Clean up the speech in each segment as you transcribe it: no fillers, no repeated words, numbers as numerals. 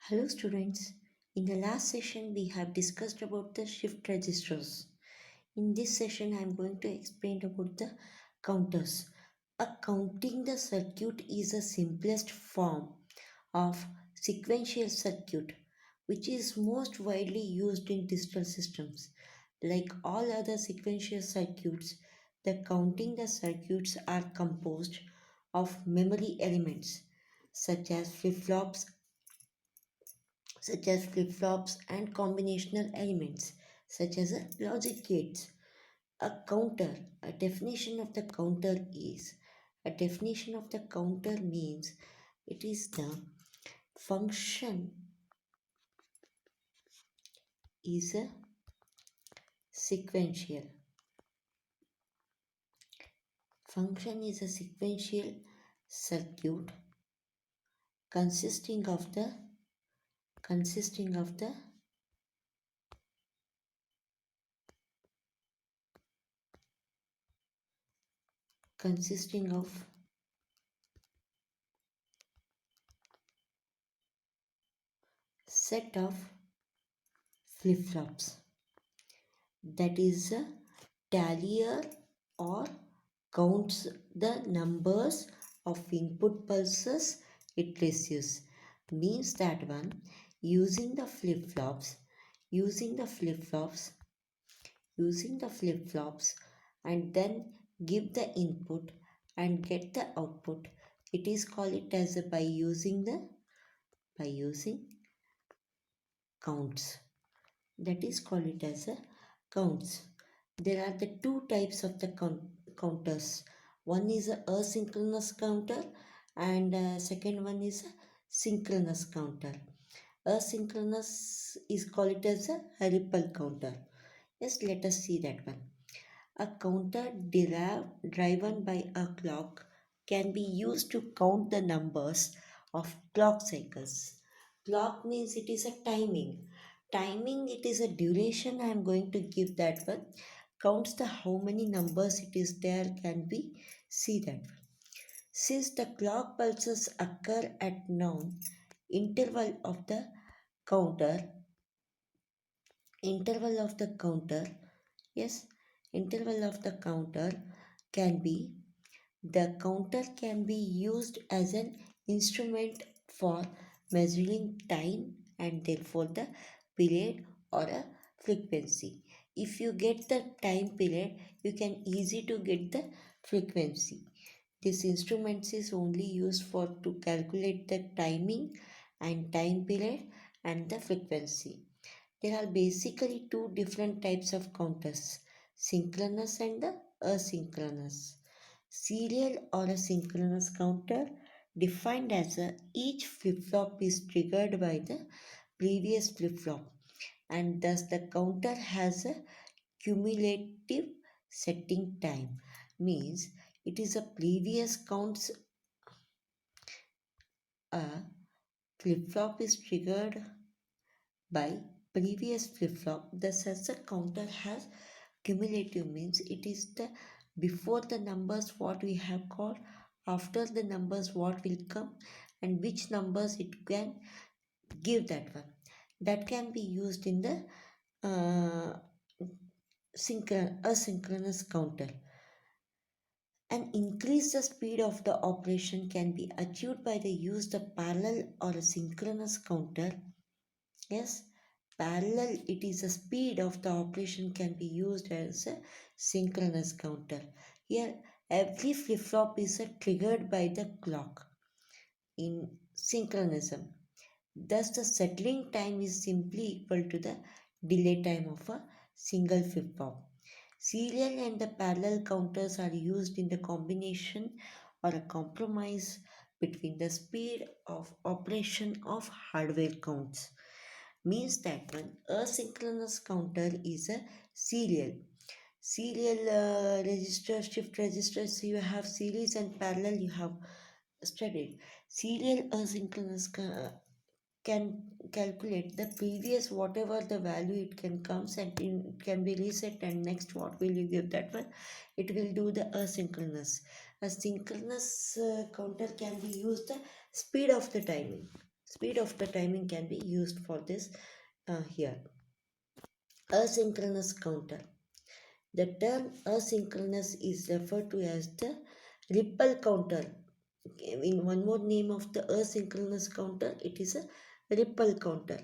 Hello students. In the last session we have discussed about the shift registers. In this session I am going to explain about the counters. A counting the circuit is the simplest form of sequential circuit which is most widely used in digital systems. Like all other sequential circuits, the counting the circuits are composed of memory elements such as flip-flops and combinational elements such as logic gates. A counter, a definition of the counter means it is the function is a sequential. Function is a sequential circuit consisting of the consisting of the consisting of set of flip-flops, that is a tallier or counts the numbers of input pulses it receives. Means that one using the flip-flops using the flip-flops using the flip-flops and then give the input and get the output. It is called it as a by using counts. That is called it as a counts. There are the two types of the counters. One is a asynchronous counter and second one is a synchronous counter. Asynchronous is called it as a ripple counter. Yes, let us see that one. A counter driven by a clock can be used to count the numbers of clock cycles. Clock means it is a timing. Timing, it is a duration. I am going to give that one. Counts the how many numbers it is there can be see that one. Since the clock pulses occur at known interval of the counter, interval of the counter, yes, interval of the counter can be the counter can be used as an instrument for measuring time and therefore the period or a frequency. If you get the time period, you can easy to get the frequency. This instrument is only used for to calculate the timing and time period and the frequency. There are basically two different types of counters, synchronous and the asynchronous. Serial or a synchronous counter defined as each flip-flop is triggered by the previous flip-flop and thus the counter has a cumulative setting time. Means it is a previous counts, a flip-flop is triggered by previous flip-flop. The such a counter has cumulative, means it is the before the numbers what we have got, after the numbers what will come, and which numbers it can give that one. That can be used in the uh, asynchronous counter. And increase the speed of the operation can be achieved by the use of parallel or a synchronous counter. Yes, parallel, it is the speed of the operation can be used as a synchronous counter. Here, every flip-flop is triggered by the clock in synchronism. Thus, the settling time is simply equal to the delay time of a single flip-flop. Serial and the parallel counters are used in the combination or a compromise between the speed of operation of hardware counts. Means that one asynchronous counter is a serial register shift registers. You have series and parallel, you have studied. Serial asynchronous can calculate the previous whatever the value it can comes and it can be reset, and next what will you give that one, it will do the asynchronous. A synchronous counter can be used the speed of the timing. Speed of the timing can be used for this here. Asynchronous counter. The term asynchronous is referred to as the ripple counter. In one more name of the asynchronous counter, it is a ripple counter.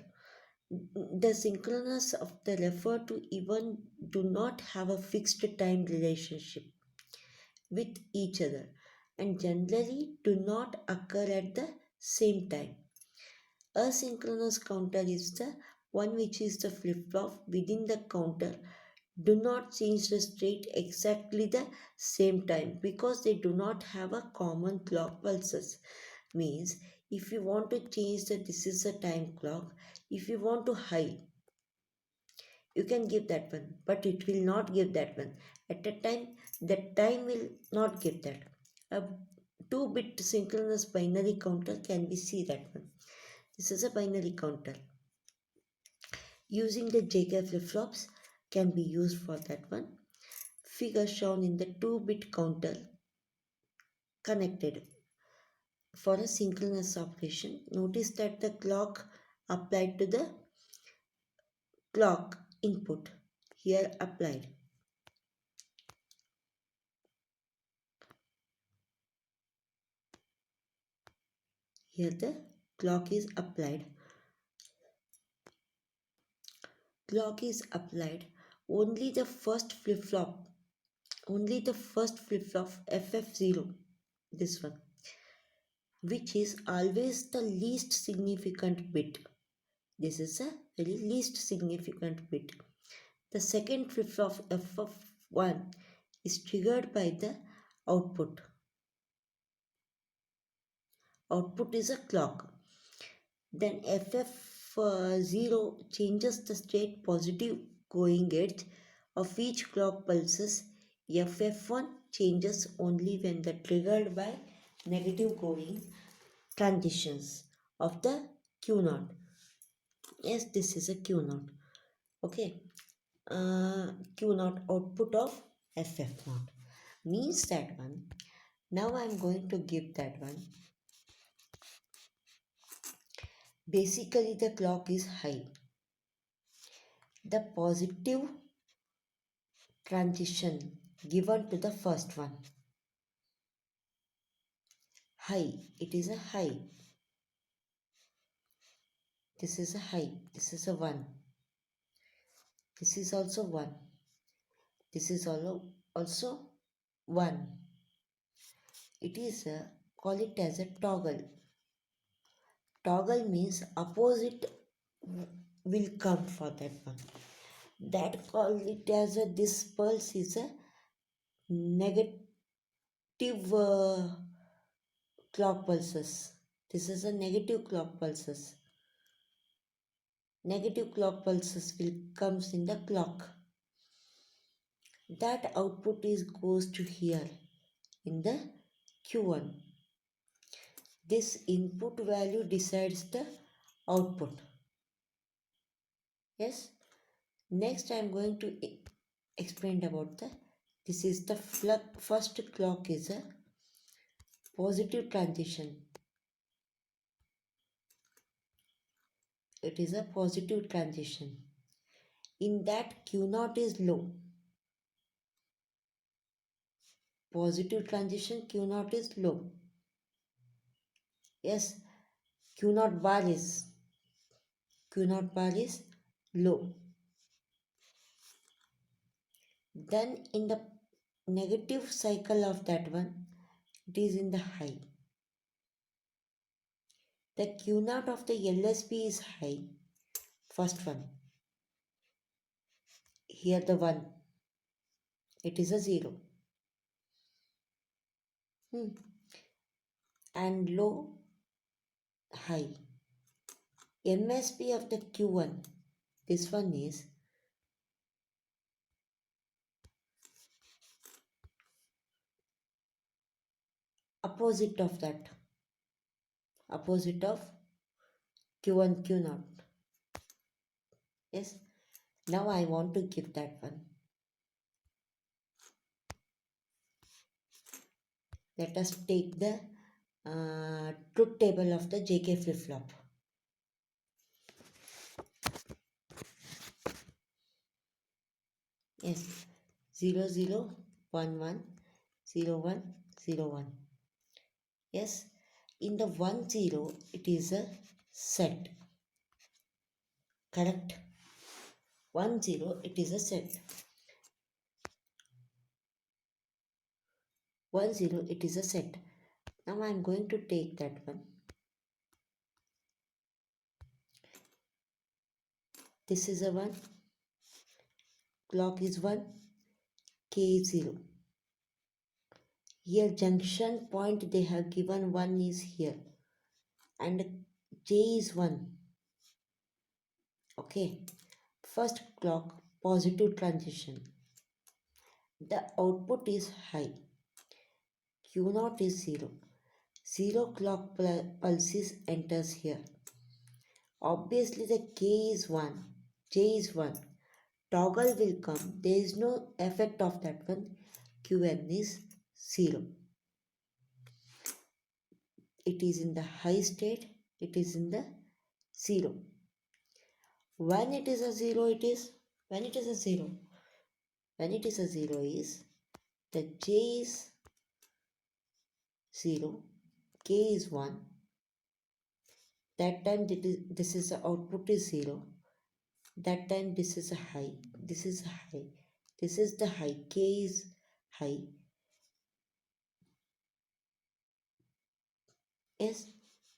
The synchronous of the refer to even do not have a fixed time relationship with each other and generally do not occur at the same time. Asynchronous counter is the one which is the flip-flop within the counter do not change the state exactly the same time because they do not have a common clock pulses. Means if you want to change that this is a time clock, if you want to high, you can give that one, but it will not give that one. At a time, that time will not give that. A 2-bit synchronous binary counter can be see that one. This is a binary counter. Using the JK flip-flops can be used for that one. Figure shown in the 2-bit counter connected for a synchronous operation. Notice that the clock applied to the clock input here applied. Here the clock is applied. Clock is applied. Only the first flip-flop, only the first flip-flop FF0, this one, which is always the least significant bit. This is a very least significant bit. The second flip-flop FF1 is triggered by the output. Output is a clock. Then FF0 changes the state positive going edge of each clock pulses. FF1 changes only when the triggered by negative going transitions of the Q0. Yes, this is a Q0. Okay. Q0 output of FF0 means that one. Now I am going to give that one. Basically, the clock is high. The positive transition given to the first one. High. It is a high. This is a high. This is a 1. This is also 1. This is also 1. It is a, call it as a toggle. Toggle means opposite will come for that one. That call it as a, this pulse is a negative clock pulses. This is a negative clock pulses. Negative clock pulses will comes in the clock. That output is goes to here in the Q1. This input value decides the output. Yes. Next I am going to explain about the, this is the first clock is a positive transition. It is a positive transition. In that Q0 is low. Positive transition Q0 is low. Yes, Q0 bar is low. Then in the negative cycle of that one, it is in the high. The Q0 of the LSB is high. First one. Here the 1. It is a 0. And low, high. MSB of the Q1. This one is opposite of that. Opposite of Q1, Q0. Yes. Now I want to give that one. Let us take the truth table of the JK flip-flop. Yes, 0 0 1 1 0 1 0 1. Yes, in the 1 0 it is a set. Correct. 1 0 it is a set. 1 0 it is a set. Now I am going to take that one. This is a 1. Clock is 1. K is 0. Here junction point they have given 1 is here. And J is 1. Okay. First clock positive transition. The output is high. Q0 is 0. 0 clock pulses enters here. Obviously the K is 1. J is 1. Toggle will come. There is no effect of that one. Qn is 0. It is in the high state. It is in the 0. When it is a 0, it is when it is a 0. When it is a 0 is the J is 0, K is 1. That time this is the output is 0. That time this is a high. This is a high. This is the high. K is high. Yes,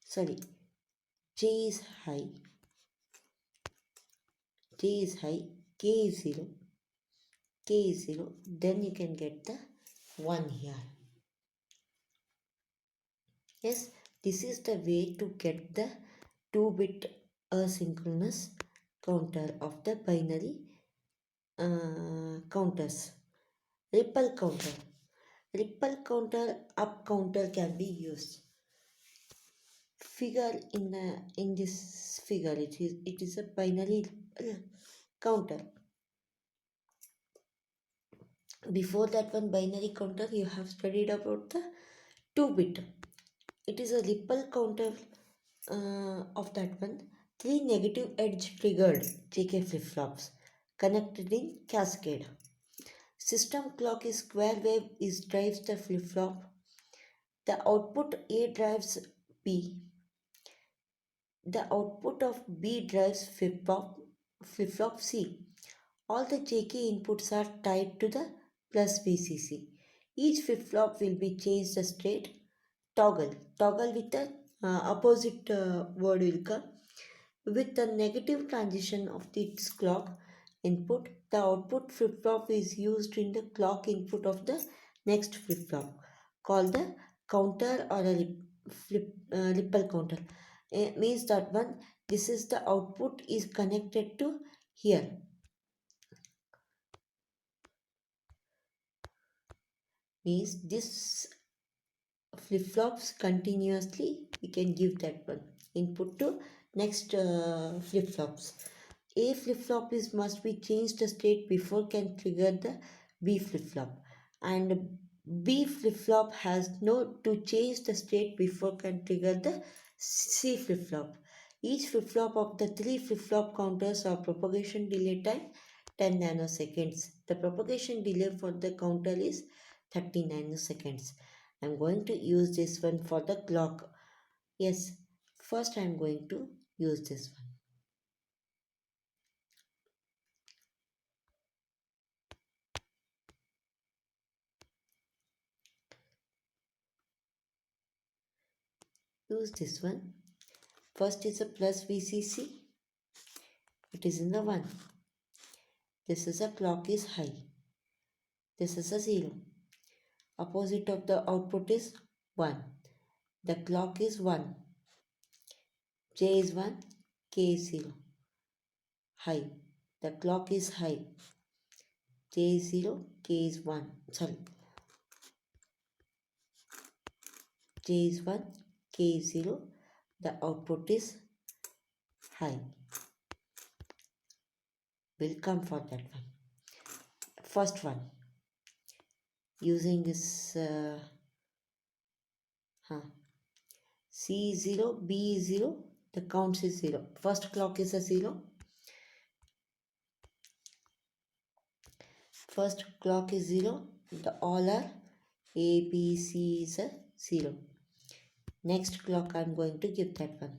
sorry. J is high. J is high. K is 0. K is 0. Then you can get the 1 here. Yes, this is the way to get the 2-bit asynchronous counter of the binary counters. Ripple counter. Ripple counter, up counter can be used. Figure in this figure, it is a binary counter. Before that one binary counter, you have studied about the 2-bit. It is a ripple counter of that one. 3 negative edge triggered JK flip-flops connected in cascade. System clock is square wave is drives the flip-flop. The output A drives B. The output of B drives flip-flop C. All the JK inputs are tied to the plus VCC. Each flip-flop will be changed a state. Toggle with the opposite word will come. With the negative transition of its clock input, the output flip-flop is used in the clock input of the next flip-flop, called the counter or a ripple counter. It means that one, this is the output is connected to here. Means this flip-flops continuously, we can give that one input to next flip-flops. A flip-flop is must be changed the state before can trigger the B flip-flop, and B flip-flop has no to change the state before can trigger the C flip-flop. Each flip-flop of the 3 flip-flop counters are propagation delay time 10 nanoseconds. The propagation delay for the counter is 30 nanoseconds. I'm going to use this one for the clock. Yes, first I'm going to use this one. Use this one. First is a plus VCC. It is in the 1. This is a clock is high. This is a 0. Opposite of the output is 1. The clock is 1. J is 1. K is 0. High. The clock is high. J is 0. K is 1. Sorry. J is 1. K is 0. The output is high. Will come for that one. First one. Using this C is 0, B is 0, the counts is 0. First clock is a 0. First clock is 0. The all are A, B, C is a 0. Next clock I'm going to give that one.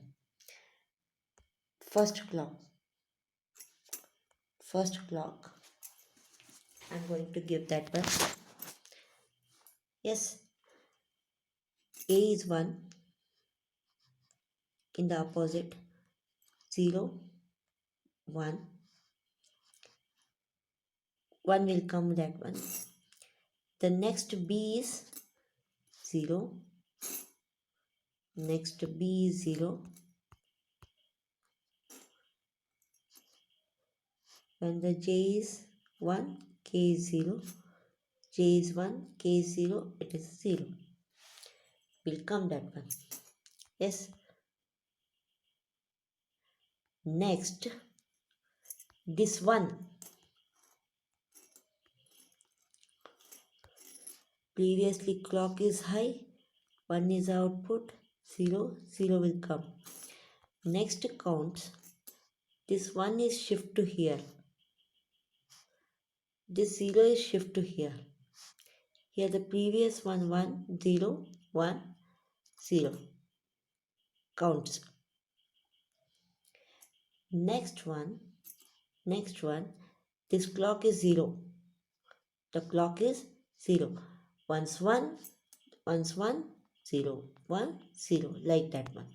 First clock. First clock. I'm going to give that one. Yes. A is 1. In the opposite. 0, 1. 1 will come that one. The next B is 0. Next B is 0. When the J is 1, K is 0. J is 1, K is 0, it is 0. Will come that one. Yes. Next, this 1. Previously clock is high. 1 is output. 0, 0 will come. Next counts. This 1 is shift to here. This 0 is shift to here. Here the previous one 1, 0, 1, 0 counts. Next one, this clock is 0. The clock is 0. Once 1, once 1, 0, 1, 0, like that one.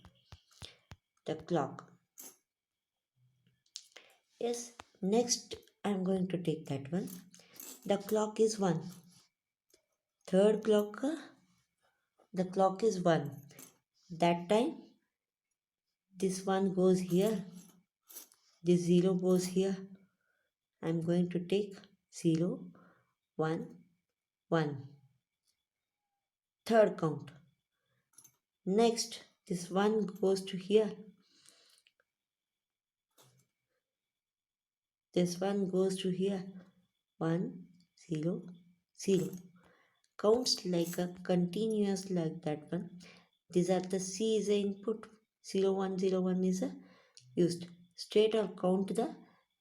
The clock. Yes, next I'm going to take that one. The clock is 1. Third clock, the clock is 1. That time, this 1 goes here. This 0 goes here. I'm going to take 0, 1, 1. Third count. Next, this 1 goes to here. This 1 goes to here. 1, 0, 0. Counts like a continuous like that one. These are the C is the input. 0, 1, 0, 1 is a used. Straight or count the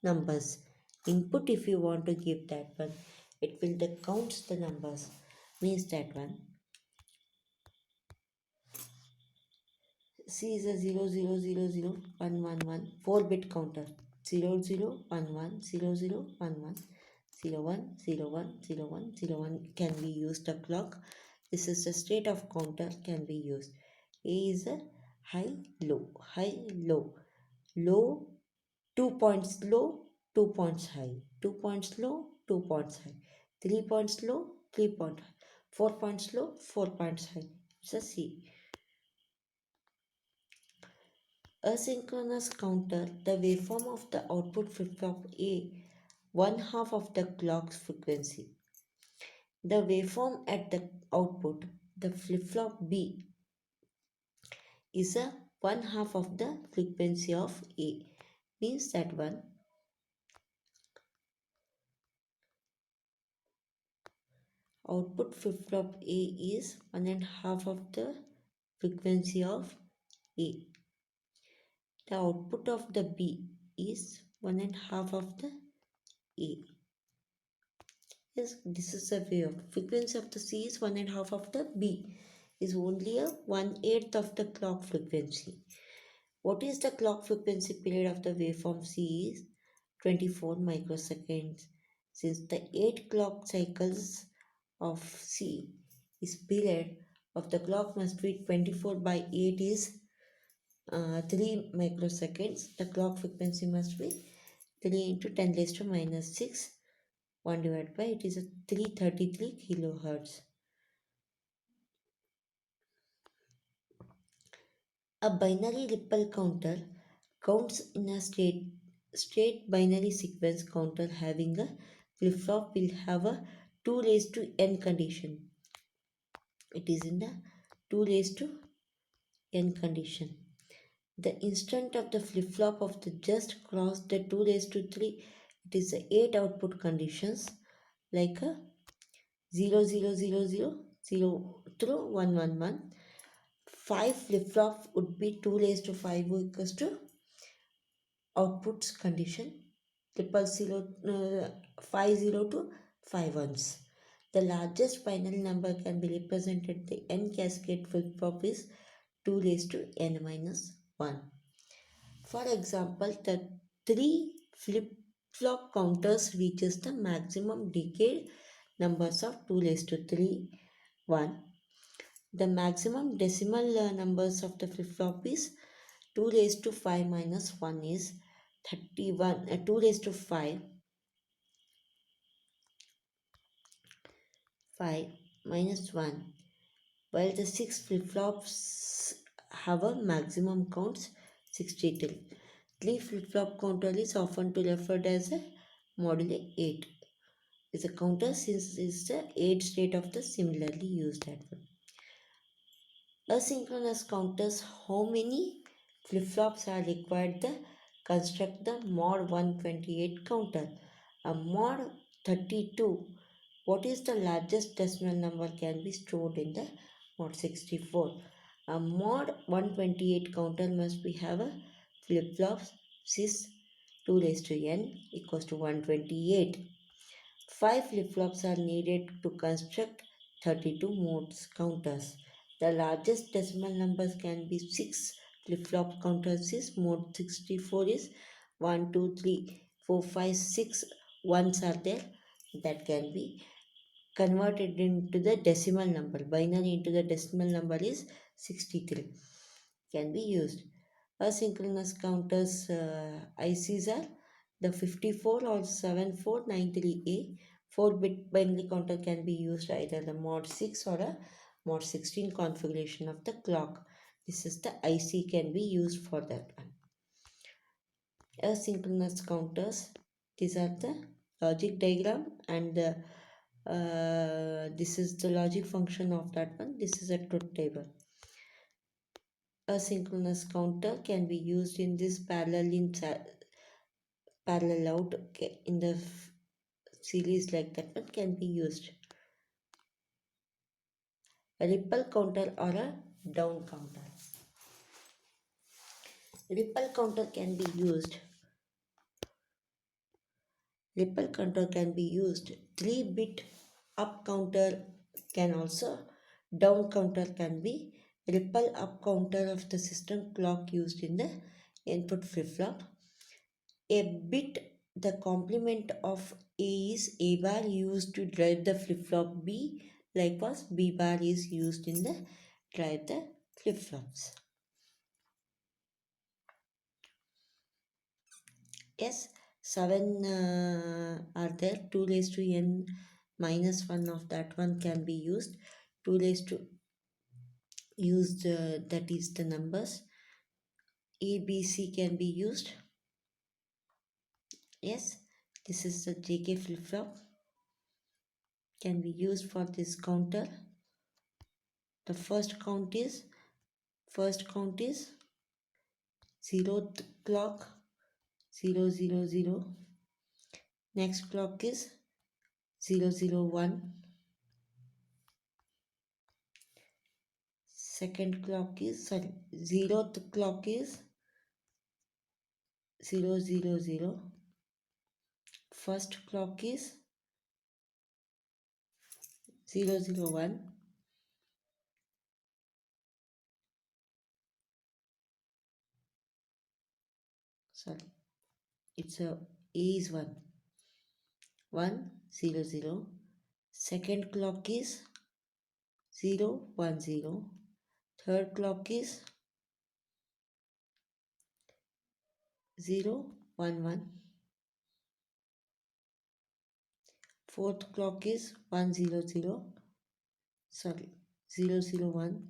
numbers. Input if you want to give that one. It will the counts the numbers. Means that one. C is a 0, 0, 0, 0, 1, 1, 1, 4-bit counter. 0, 0, 1, 1, 0, 0, 1, 1, 0, 1, 0, 1, 0, 1, 0, 1 can be used a clock. This is the state of counter can be used. A is a high, low. Low, 2 points low, 2 points high. 2 points low, 2 points high. 3 points low, 3 points high. 4 points low, 4 points high. It's a C. Asynchronous counter, the waveform of the output flip-flop A, one half of the clock's frequency. The waveform at the output, the flip-flop B, is a one half of the frequency of A. Means that one output flip-flop A is 1.5 of the frequency of A. The output of the B is 1.5 of the A. Yes, this is the way of frequency of the C is 1.5 of the B is only a 1/8 of the clock frequency. What is the clock frequency period of the waveform C is 24 microseconds. Since the 8 clock cycles of C is period of the clock must be 24 by 8 is 3 microseconds. The clock frequency must be 3 into 10 raised to minus 6. 1 divided by it is a 333 kilohertz. A binary ripple counter counts in a straight binary sequence counter having a flip-flop will have a 2 raised to n condition. It is in the 2 raised to n condition. The instant of the flip-flop of the just crossed the 2 raised to 3, it is the 8 output conditions like a 0, 0, 0, 0, 0 through 1, 1, 1. 5 flip-flop would be 2 raised to 5 equals to outputs condition. 0, 0, 5 0 to 5 ones. The largest binary number can be represented the n cascade flip-flop is 2 raised to n minus 1. For example, the 3 flip-flop counters reaches the maximum decade numbers of 2 raised to 3, 1. The maximum decimal numbers of the flip-flop is 2 raised to 5 minus 1 is 31, 2 raised to 5, 5 minus 1, while the 6 flip-flops have a maximum counts 62. 3 flip-flop counter is often to referred as a modulo 8. Is a counter since it's the 8 state of the similarly used adverb. Asynchronous counters how many flip-flops are required to construct the mod 128 counter. A mod 32, what is the largest decimal number can be stored in the mod 64. A mod 128 counter must be have a flip-flops sys 2 raised to n equals to 128. 5 flip-flops are needed to construct 32 modes counters. The largest decimal numbers can be 6 flip-flop counters is mode 64 is 1, 2, 3, 4, 5, 6 ones are there that can be converted into the decimal number. Binary into the decimal number is 63 can be used. Asynchronous counters ICs are the 54 or 7493A 4-bit binary counter can be used either the mod 6 or a mod 16 configuration of the clock. This is the IC can be used for that one. Asynchronous counters, these are the logic diagram and this is the logic function of that one. This is a truth table. Asynchronous counter can be used in this parallel out in the series like that one can be used. A ripple counter or a down counter. Ripple counter can be used. Ripple counter can be used. 3-bit up counter can also. Down counter can be. Ripple up counter of the system clock used in the input flip-flop. A bit, the complement of A is A bar used to drive the flip-flop B. Likewise, B bar is used in the drive the flip-flops. Yes, 7 are there. 2 raised to n minus 1 of that one can be used. 2 raised to used that is the numbers. A, B, C can be used. Yes, this is the JK flip-flop. Can be used for this counter. The first count is 0th clock 0 0 0. Next clock is 0 0 1. Second clock is 0th clock is 0 0 0. First clock is 0 0 1. Sorry, it's a is 1 1 0 0. Second clock is 0 1 0. Third clock is 0 1 1. Fourth clock is 1 0 0. Sorry, 0 0 1.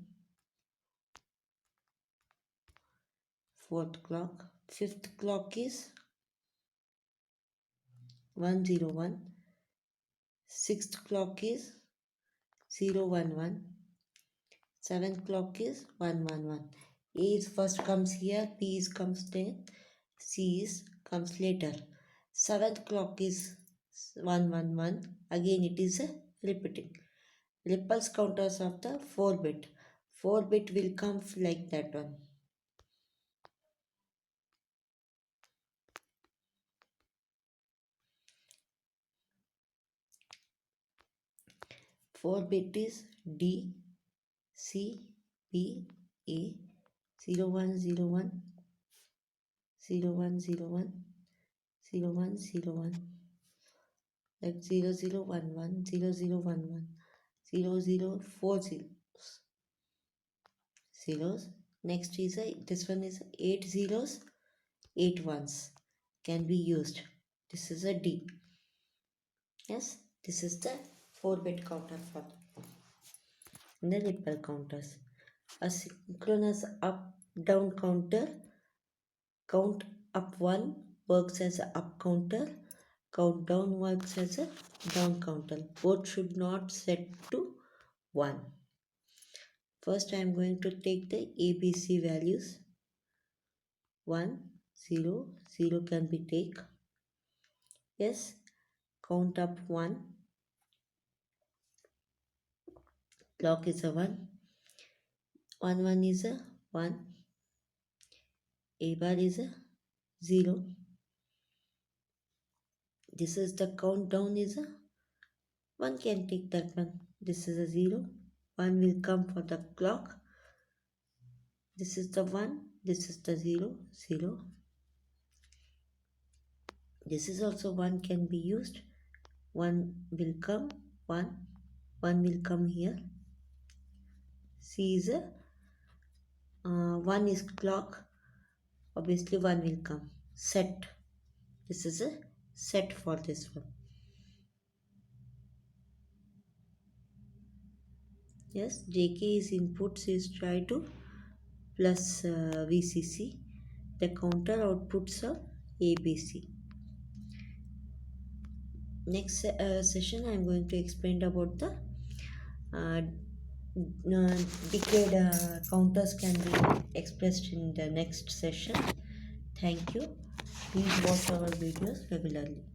Fourth clock. Fifth clock is 1 0 1. Sixth clock is 0 1 1. Seventh clock is 1 1 1. A is first comes here, B is comes there, C is comes later. Seventh clock is 1 1 1. Again it is repeating. Ripples counters of the 4-bit. 4-bit will come like that one. 4 bit is D, C, B, A, 0101, 0101, 0101, like 0011, 0011, 0040 zeros. Next is this one is 8 zeros, 8 ones can be used. This is a D. Yes, this is the 4-bit counter for the ripple counters. A synchronous up down counter, count up 1 works as a up counter, count down works as a down counter. Both should not set to 1. First I am going to take the ABC values. 1, 0, 0 can be take. Yes, count up 1. Clock is a 1. 1 1 is a 1. A bar is a 0. This is the countdown is a 1 can take that one. This is a 0. 1 will come for the clock. This is the 1. This is the 0. 0. This is also 1 can be used. 1 will come. 1. 1 will come here. C is a 1 is clock. Obviously 1 will come. Set. This is a set for this one. Yes, JK is inputs is try to plus VCC. The counter outputs are ABC. Next session I am going to explain about the uh, decade counters can be expressed in the next session. Thank you. Please watch our videos regularly.